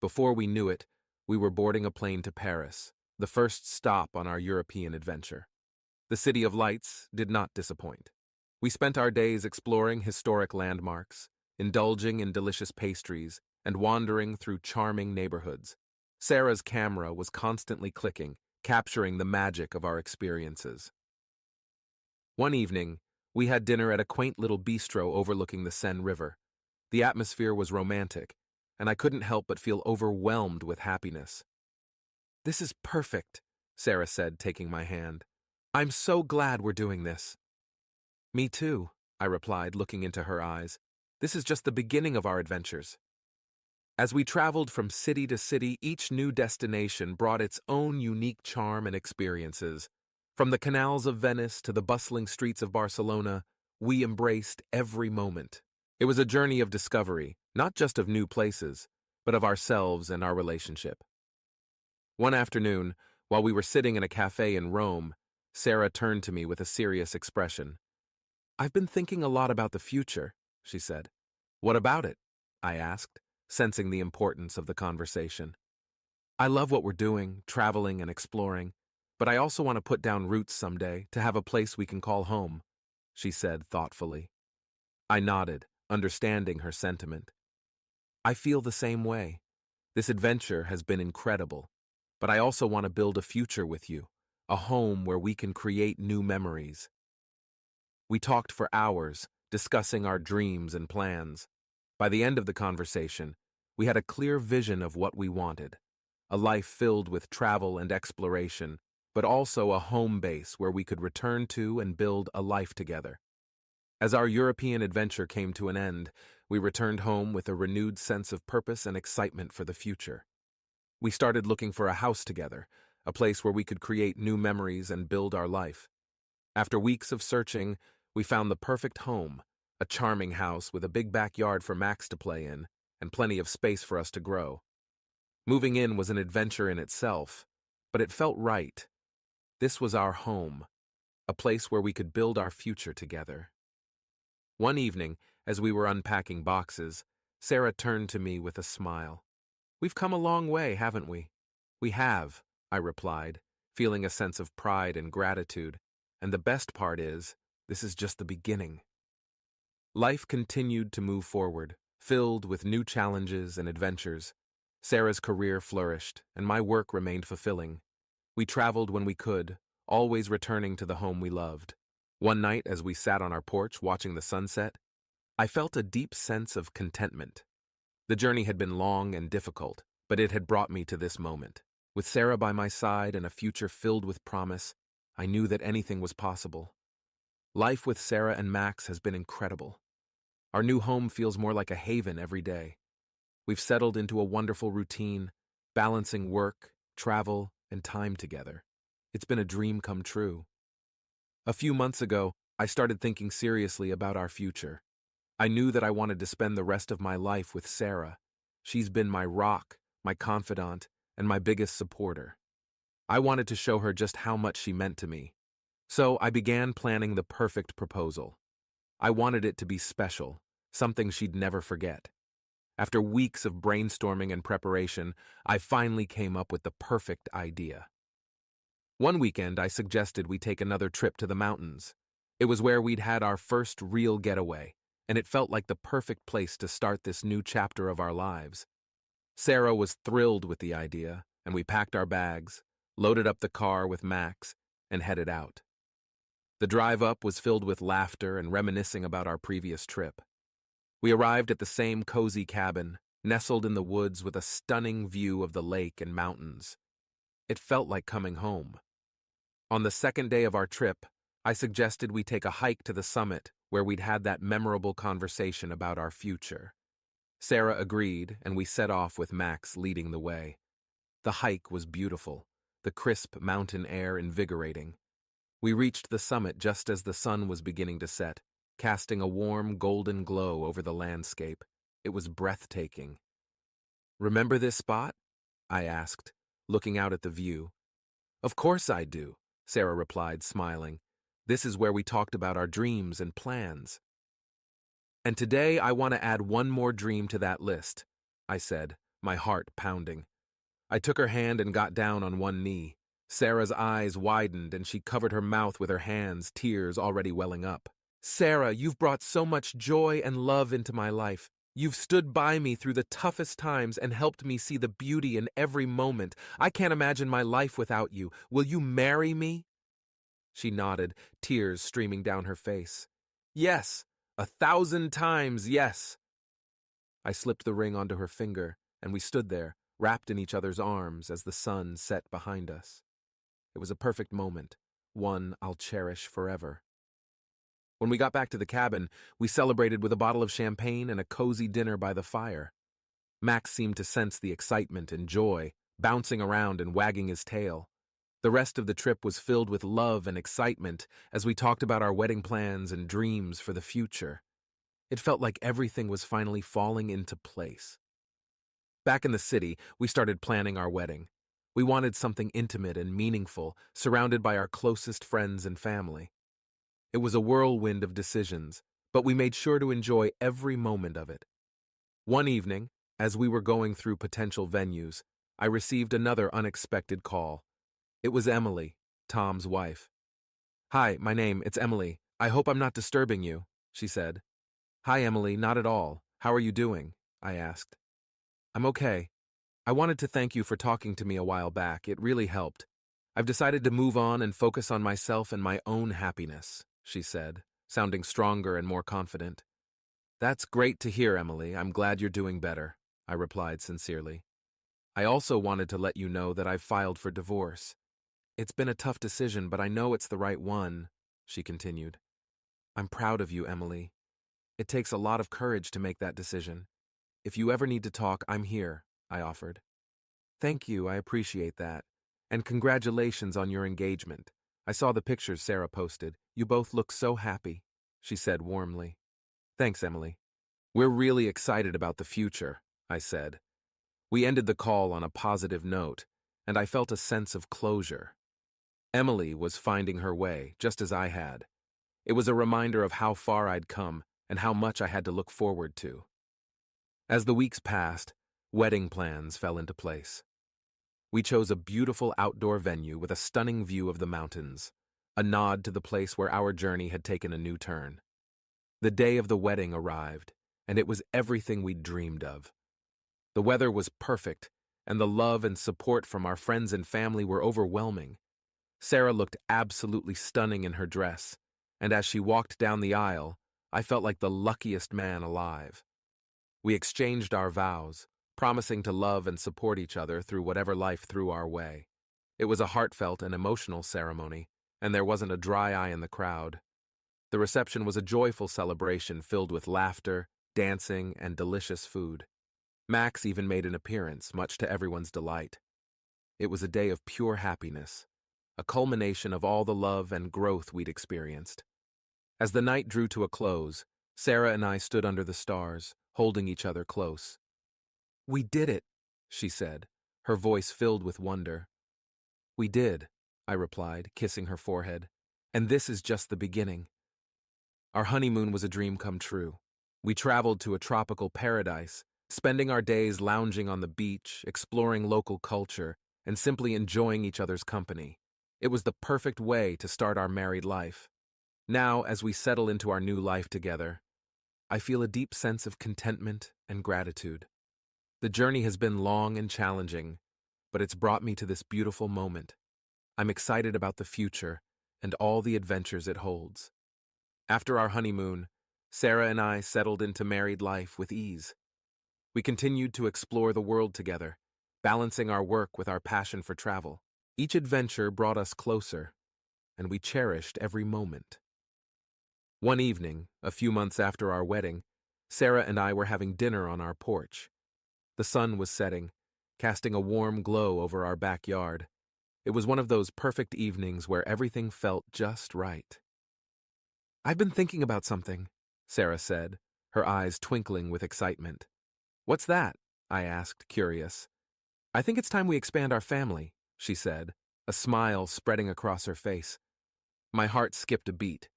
A: Before we knew it, we were boarding a plane to Paris, the first stop on our European adventure. The City of Lights did not disappoint. We spent our days exploring historic landmarks, indulging in delicious pastries, and wandering through charming neighborhoods. Sarah's camera was constantly clicking, capturing the magic of our experiences. One evening, we had dinner at a quaint little bistro overlooking the Seine River. The atmosphere was romantic, and I couldn't help but feel overwhelmed with happiness. "This is perfect," Sarah said, taking my hand. "I'm so glad we're doing this." "Me too," I replied, looking into her eyes. "This is just the beginning of our adventures." As we traveled from city to city, each new destination brought its own unique charm and experiences. From the canals of Venice to the bustling streets of Barcelona, we embraced every moment. It was a journey of discovery, not just of new places, but of ourselves and our relationship. One afternoon, while we were sitting in a cafe in Rome, Sarah turned to me with a serious expression. "I've been thinking a lot about the future," she said. "What about it?" I asked, sensing the importance of the conversation. "I love what we're doing, traveling and exploring, but I also want to put down roots someday to have a place we can call home," she said thoughtfully. I nodded, understanding her sentiment. "I feel the same way. This adventure has been incredible, but I also want to build a future with you, a home where we can create new memories." We talked for hours, discussing our dreams and plans. By the end of the conversation, we had a clear vision of what we wanted, a life filled with travel and exploration, but also a home base where we could return to and build a life together. As our European adventure came to an end, we returned home with a renewed sense of purpose and excitement for the future. We started looking for a house together, a place where we could create new memories and build our life. After weeks of searching, we found the perfect home, a charming house with a big backyard for Max to play in, and plenty of space for us to grow. Moving in was an adventure in itself, but it felt right. This was our home, a place where we could build our future together. One evening, as we were unpacking boxes, Sarah turned to me with a smile. "We've come a long way, haven't we?" "We have," I replied, feeling a sense of pride and gratitude, "and the best part is, this is just the beginning." Life continued to move forward, filled with new challenges and adventures. Sarah's career flourished, and my work remained fulfilling. We traveled when we could, always returning to the home we loved. One night, as we sat on our porch watching the sunset, I felt a deep sense of contentment. The journey had been long and difficult, but it had brought me to this moment. With Sarah by my side and a future filled with promise, I knew that anything was possible. Life with Sarah and Max has been incredible. Our new home feels more like a haven every day. We've settled into a wonderful routine, balancing work, travel, and time together. It's been a dream come true. A few months ago, I started thinking seriously about our future. I knew that I wanted to spend the rest of my life with Sarah. She's been my rock, my confidant, and my biggest supporter. I wanted to show her just how much she meant to me. So I began planning the perfect proposal. I wanted it to be special, something she'd never forget. After weeks of brainstorming and preparation, I finally came up with the perfect idea. One weekend, I suggested we take another trip to the mountains. It was where we'd had our first real getaway, and it felt like the perfect place to start this new chapter of our lives. Sarah was thrilled with the idea, and we packed our bags, loaded up the car with Max, and headed out. The drive up was filled with laughter and reminiscing about our previous trip. We arrived at the same cozy cabin, nestled in the woods with a stunning view of the lake and mountains. It felt like coming home. On the second day of our trip, I suggested we take a hike to the summit where we'd had that memorable conversation about our future. Sarah agreed, and we set off with Max leading the way. The hike was beautiful, the crisp mountain air invigorating. We reached the summit just as the sun was beginning to set, casting a warm golden glow over the landscape. It was breathtaking. "Remember this spot?" I asked, looking out at the view. "Of course I do," Sarah replied, smiling. "This is where we talked about our dreams and plans." "And today I want to add one more dream to that list," I said, my heart pounding. I took her hand and got down on one knee. Sarah's eyes widened and she covered her mouth with her hands, tears already welling up. "Sarah, you've brought so much joy and love into my life. You've stood by me through the toughest times and helped me see the beauty in every moment. I can't imagine my life without you. Will you marry me?" She nodded, tears streaming down her face. "Yes, 1,000 times yes." I slipped the ring onto her finger, and we stood there, wrapped in each other's arms as the sun set behind us. It was a perfect moment, one I'll cherish forever. When we got back to the cabin, we celebrated with a bottle of champagne and a cozy dinner by the fire. Max seemed to sense the excitement and joy, bouncing around and wagging his tail. The rest of the trip was filled with love and excitement as we talked about our wedding plans and dreams for the future. It felt like everything was finally falling into place. Back in the city, we started planning our wedding. We wanted something intimate and meaningful, surrounded by our closest friends and family. It was a whirlwind of decisions, but we made sure to enjoy every moment of it. One evening, as we were going through potential venues, I received another unexpected call. It was Emily, Tom's wife. "Hi, it's Emily. I hope I'm not disturbing you," she said. "Hi, Emily, not at all. How are you doing?" I asked. "I'm okay. I wanted to thank you for talking to me a while back. It really helped. I've decided to move on and focus on myself and my own happiness," she said, sounding stronger and more confident. "That's great to hear, Emily. I'm glad you're doing better," I replied sincerely. "I also wanted to let you know that I've filed for divorce. It's been a tough decision, but I know it's the right one," she continued. "I'm proud of you, Emily. It takes a lot of courage to make that decision. If you ever need to talk, I'm here," I offered. "Thank you, I appreciate that. And congratulations on your engagement. I saw the pictures Sarah posted. You both look so happy," she said warmly. "Thanks, Emily. We're really excited about the future," I said. We ended the call on a positive note, and I felt a sense of closure. Emily was finding her way, just as I had. It was a reminder of how far I'd come and how much I had to look forward to. As the weeks passed, wedding plans fell into place. We chose a beautiful outdoor venue with a stunning view of the mountains, a nod to the place where our journey had taken a new turn. The day of the wedding arrived, and it was everything we'd dreamed of. The weather was perfect, and the love and support from our friends and family were overwhelming. Sarah looked absolutely stunning in her dress, and as she walked down the aisle, I felt like the luckiest man alive. We exchanged our vows, promising to love and support each other through whatever life threw our way. It was a heartfelt and emotional ceremony, and there wasn't a dry eye in the crowd. The reception was a joyful celebration filled with laughter, dancing, and delicious food. Max even made an appearance, much to everyone's delight. It was a day of pure happiness, a culmination of all the love and growth we'd experienced. As the night drew to a close, Sarah and I stood under the stars, holding each other close. "We did it," she said, her voice filled with wonder. "We did," I replied, kissing her forehead, "and this is just the beginning." Our honeymoon was a dream come true. We traveled to a tropical paradise, spending our days lounging on the beach, exploring local culture, and simply enjoying each other's company. It was the perfect way to start our married life. Now, as we settle into our new life together, I feel a deep sense of contentment and gratitude. The journey has been long and challenging, but it's brought me to this beautiful moment. I'm excited about the future and all the adventures it holds. After our honeymoon, Sarah and I settled into married life with ease. We continued to explore the world together, balancing our work with our passion for travel. Each adventure brought us closer, and we cherished every moment. One evening, a few months after our wedding, Sarah and I were having dinner on our porch. The sun was setting, casting a warm glow over our backyard. It was one of those perfect evenings where everything felt just right. "I've been thinking about something," Sarah said, her eyes twinkling with excitement. "What's that?" I asked, curious. "I think it's time we expand our family," she said, a smile spreading across her face. My heart skipped a beat.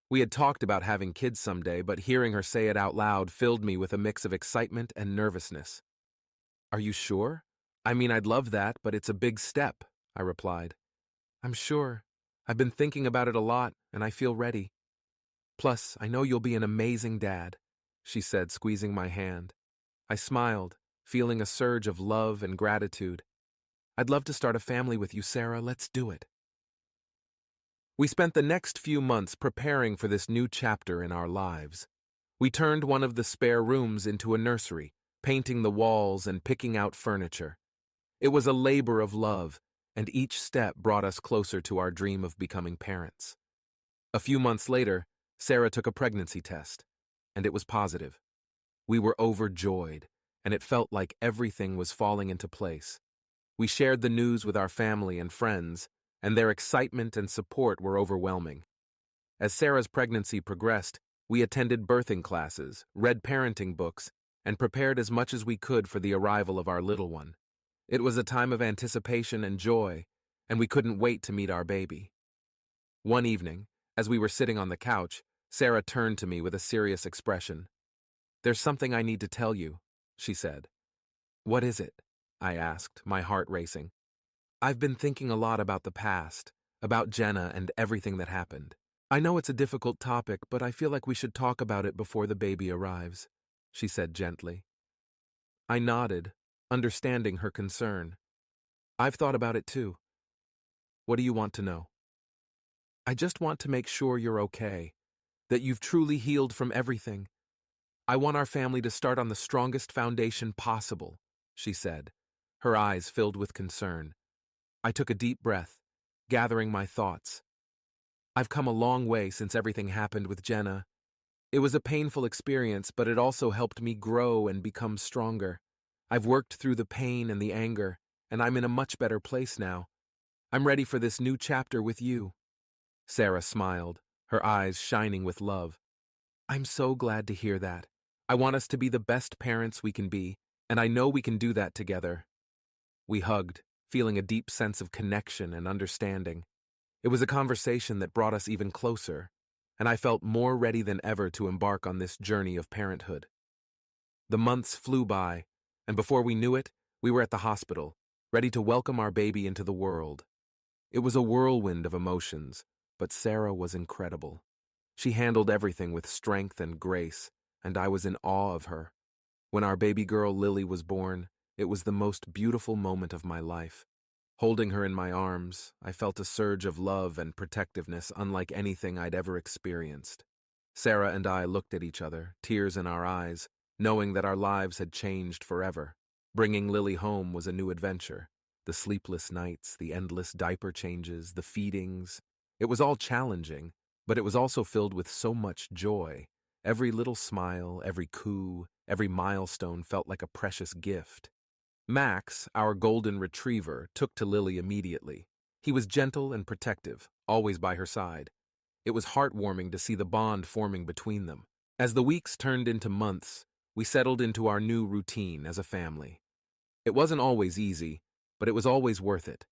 A: We had talked about having kids someday, but hearing her say it out loud filled me with a mix of excitement and nervousness. "Are you sure? I mean, I'd love that, but it's a big step," I replied. "I'm sure. I've been thinking about it a lot, and I feel ready. Plus, I know you'll be an amazing dad," she said, squeezing my hand. I smiled, feeling a surge of love and gratitude. "I'd love to start a family with you, Sarah. Let's do it." We spent the next few months preparing for this new chapter in our lives. We turned one of the spare rooms into a nursery, painting the walls and picking out furniture. It was a labor of love, and each step brought us closer to our dream of becoming parents. A few months later, Sarah took a pregnancy test, and it was positive. We were overjoyed, and it felt like everything was falling into place. We shared the news with our family and friends, and their excitement and support were overwhelming. As Sarah's pregnancy progressed, we attended birthing classes, read parenting books, and prepared as much as we could for the arrival of our little one. It was a time of anticipation and joy, and we couldn't wait to meet our baby. One evening, as we were sitting on the couch, Sarah turned to me with a serious expression. "There's something I need to tell you," she said. "What is it?" I asked, my heart racing. "I've been thinking a lot about the past, about Jenna and everything that happened. I know it's a difficult topic, but I feel like we should talk about it before the baby arrives," she said gently. I nodded, understanding her concern. "I've thought about it too. What do you want to know?" "I just want to make sure you're okay, that you've truly healed from everything. I want our family to start on the strongest foundation possible," she said, her eyes filled with concern. I took a deep breath, gathering my thoughts. I've come a long way since everything happened with Jenna. It was a painful experience, but it also helped me grow and become stronger. I've worked through the pain and the anger, and I'm in a much better place now. I'm ready for this new chapter with you." Sarah smiled, her eyes shining with love. "I'm so glad to hear that. I want us to be the best parents we can be, and I know we can do that together." We hugged, feeling a deep sense of connection and understanding. It was a conversation that brought us even closer, and I felt more ready than ever to embark on this journey of parenthood. The months flew by, and before we knew it, we were at the hospital, ready to welcome our baby into the world. It was a whirlwind of emotions, but Sarah was incredible. She handled everything with strength and grace, and I was in awe of her. When our baby girl Lily was born, it was the most beautiful moment of my life. Holding her in my arms, I felt a surge of love and protectiveness unlike anything I'd ever experienced. Sarah and I looked at each other, tears in our eyes, knowing that our lives had changed forever. Bringing Lily home was a new adventure. The sleepless nights, the endless diaper changes, the feedings. It was all challenging, but it was also filled with so much joy. Every little smile, every coo, Every milestone felt like a precious gift. Max, our golden retriever, took to Lily immediately. He was gentle and protective, always by her side. It was heartwarming to see the bond forming between them. As the weeks turned into months, we settled into our new routine as a family. It wasn't always easy, but it was always worth it.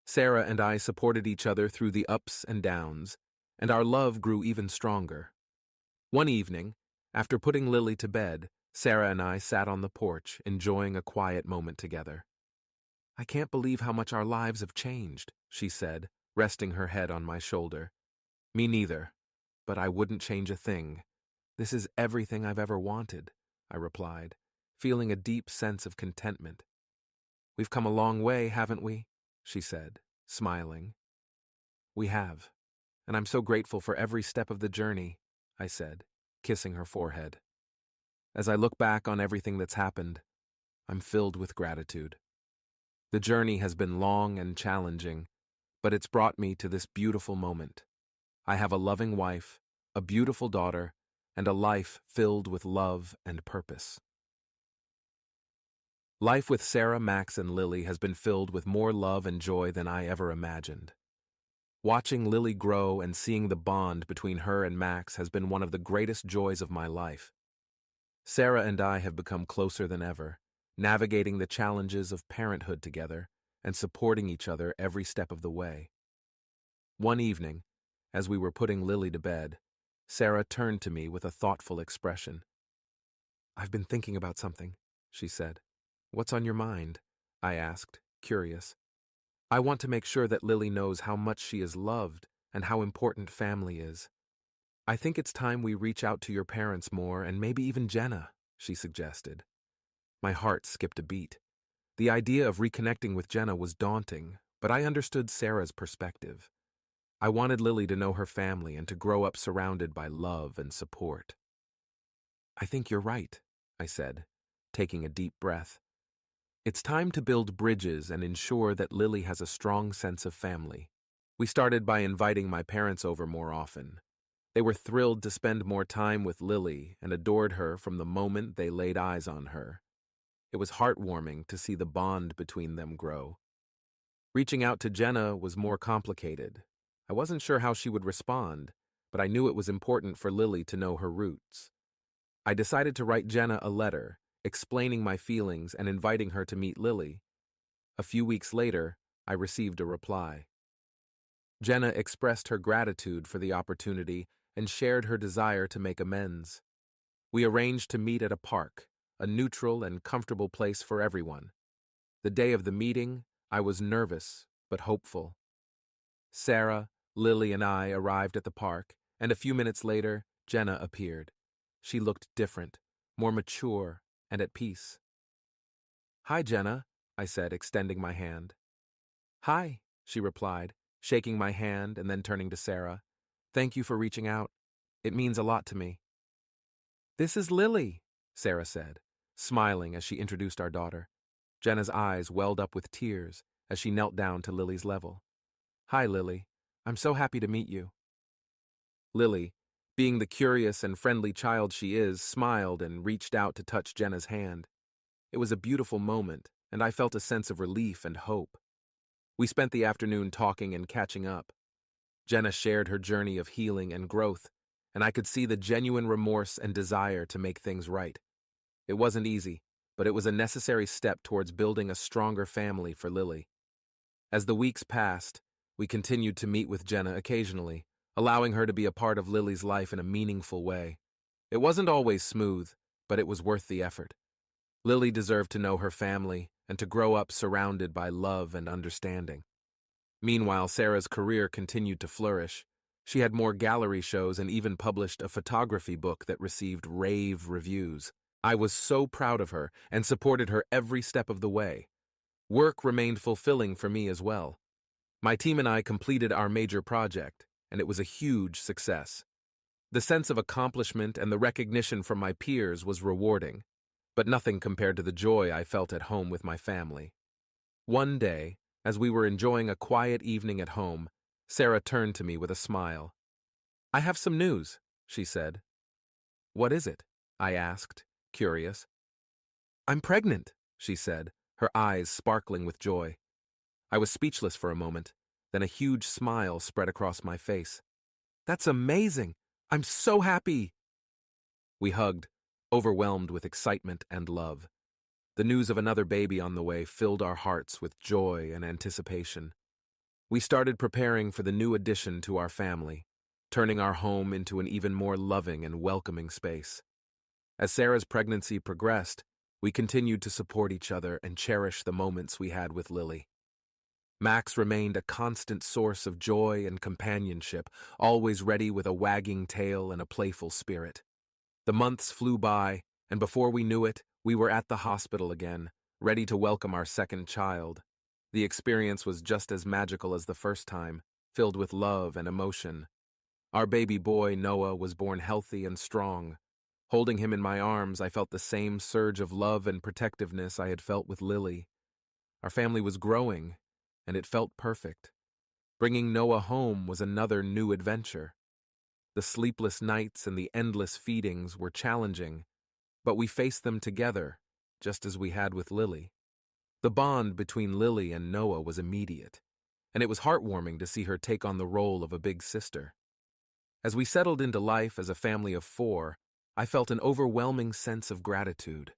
A: Sarah and I supported each other through the ups and downs, and our love grew even stronger. One evening, after putting Lily to bed, Sarah and I sat on the porch, enjoying a quiet moment together. "I can't believe how much our lives have changed," she said, resting her head on my shoulder. "Me neither, but I wouldn't change a thing. This is everything I've ever wanted," I replied, feeling a deep sense of contentment. "We've come a long way, haven't we?" she said, smiling. "We have, and I'm so grateful for every step of the journey," I said, kissing her forehead. As I look back on everything that's happened, I'm filled with gratitude. The journey has been long and challenging, but it's brought me to this beautiful moment. I have a loving wife, a beautiful daughter, and a life filled with love and purpose. Life with Sarah, Max, and Lily has been filled with more love and joy than I ever imagined. Watching Lily grow and seeing the bond between her and Max has been one of the greatest joys of my life. Sarah and I have become closer than ever, navigating the challenges of parenthood together and supporting each other every step of the way. One evening, as we were putting Lily to bed, Sarah turned to me with a thoughtful expression. "I've been thinking about something," she said. "What's on your mind?" I asked, curious. "I want to make sure that Lily knows how much she is loved and how important family is. I think it's time we reach out to your parents more and maybe even Jenna," she suggested. My heart skipped a beat. The idea of reconnecting with Jenna was daunting, but I understood Sarah's perspective. I wanted Lily to know her family and to grow up surrounded by love and support. "I think you're right," I said, taking a deep breath. "It's time to build bridges and ensure that Lily has a strong sense of family." We started by inviting my parents over more often. They were thrilled to spend more time with Lily and adored her from the moment they laid eyes on her. It was heartwarming to see the bond between them grow. Reaching out to Jenna was more complicated. I wasn't sure how she would respond, but I knew it was important for Lily to know her roots. I decided to write Jenna a letter, explaining my feelings and inviting her to meet Lily. A few weeks later, I received a reply. Jenna expressed her gratitude for the opportunity and shared her desire to make amends. We arranged to meet at a park, a neutral and comfortable place for everyone. The day of the meeting, I was nervous but hopeful. Sarah, Lily, and I arrived at the park, and a few minutes later, Jenna appeared. She looked different, more mature, and at peace. "Hi, Jenna," I said, extending my hand. "Hi," she replied, shaking my hand and then turning to Sarah. "Thank you for reaching out. It means a lot to me." "This is Lily," Sarah said, smiling as she introduced our daughter. Jenna's eyes welled up with tears as she knelt down to Lily's level. "Hi, Lily. I'm so happy to meet you." Lily, being the curious and friendly child she is, smiled and reached out to touch Jenna's hand. It was a beautiful moment, and I felt a sense of relief and hope. We spent the afternoon talking and catching up. Jenna shared her journey of healing and growth, and I could see the genuine remorse and desire to make things right. It wasn't easy, but it was a necessary step towards building a stronger family for Lily. As the weeks passed, we continued to meet with Jenna occasionally, allowing her to be a part of Lily's life in a meaningful way. It wasn't always smooth, but it was worth the effort. Lily deserved to know her family and to grow up surrounded by love and understanding. Meanwhile, Sarah's career continued to flourish. She had more gallery shows and even published a photography book that received rave reviews. I was so proud of her and supported her every step of the way. Work remained fulfilling for me as well. My team and I completed our major project, and it was a huge success. The sense of accomplishment and the recognition from my peers was rewarding, but nothing compared to the joy I felt at home with my family. One day, as we were enjoying a quiet evening at home, Sarah turned to me with a smile. "I have some news," she said. "What is it?" I asked, curious. "I'm pregnant," she said, her eyes sparkling with joy. I was speechless for a moment, then a huge smile spread across my face. "That's amazing! I'm so happy!" We hugged, overwhelmed with excitement and love. The news of another baby on the way filled our hearts with joy and anticipation. We started preparing for the new addition to our family, turning our home into an even more loving and welcoming space. As Sarah's pregnancy progressed, we continued to support each other and cherish the moments we had with Lily. Max remained a constant source of joy and companionship, always ready with a wagging tail and a playful spirit. The months flew by, and before we knew it, we were at the hospital again, ready to welcome our second child. The experience was just as magical as the first time, filled with love and emotion. Our baby boy, Noah, was born healthy and strong. Holding him in my arms, I felt the same surge of love and protectiveness I had felt with Lily. Our family was growing, and it felt perfect. Bringing Noah home was another new adventure. The sleepless nights and the endless feedings were challenging, but we faced them together, just as we had with Lily. The bond between Lily and Noah was immediate, and it was heartwarming to see her take on the role of a big sister. As we settled into life as a family of 4, I felt an overwhelming sense of gratitude.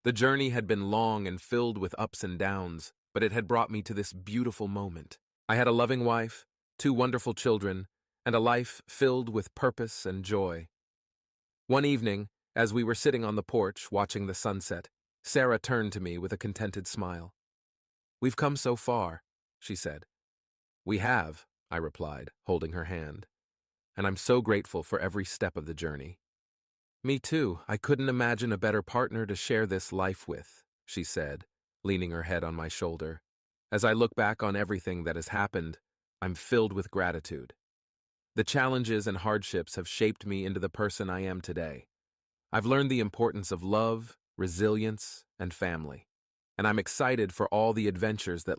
A: The journey had been long and filled with ups and downs, but it had brought me to this beautiful moment. I had a loving wife, 2 wonderful children, and a life filled with purpose and joy. One evening, as we were sitting on the porch watching the sunset, Sarah turned to me with a contented smile. "We've come so far," she said. "We have," I replied, holding her hand. "And I'm so grateful for every step of the journey." "Me too. I couldn't imagine a better partner to share this life with," she said, leaning her head on my shoulder. As I look back on everything that has happened, I'm filled with gratitude. The challenges and hardships have shaped me into the person I am today. I've learned the importance of love, resilience, and family, and I'm excited for all the adventures that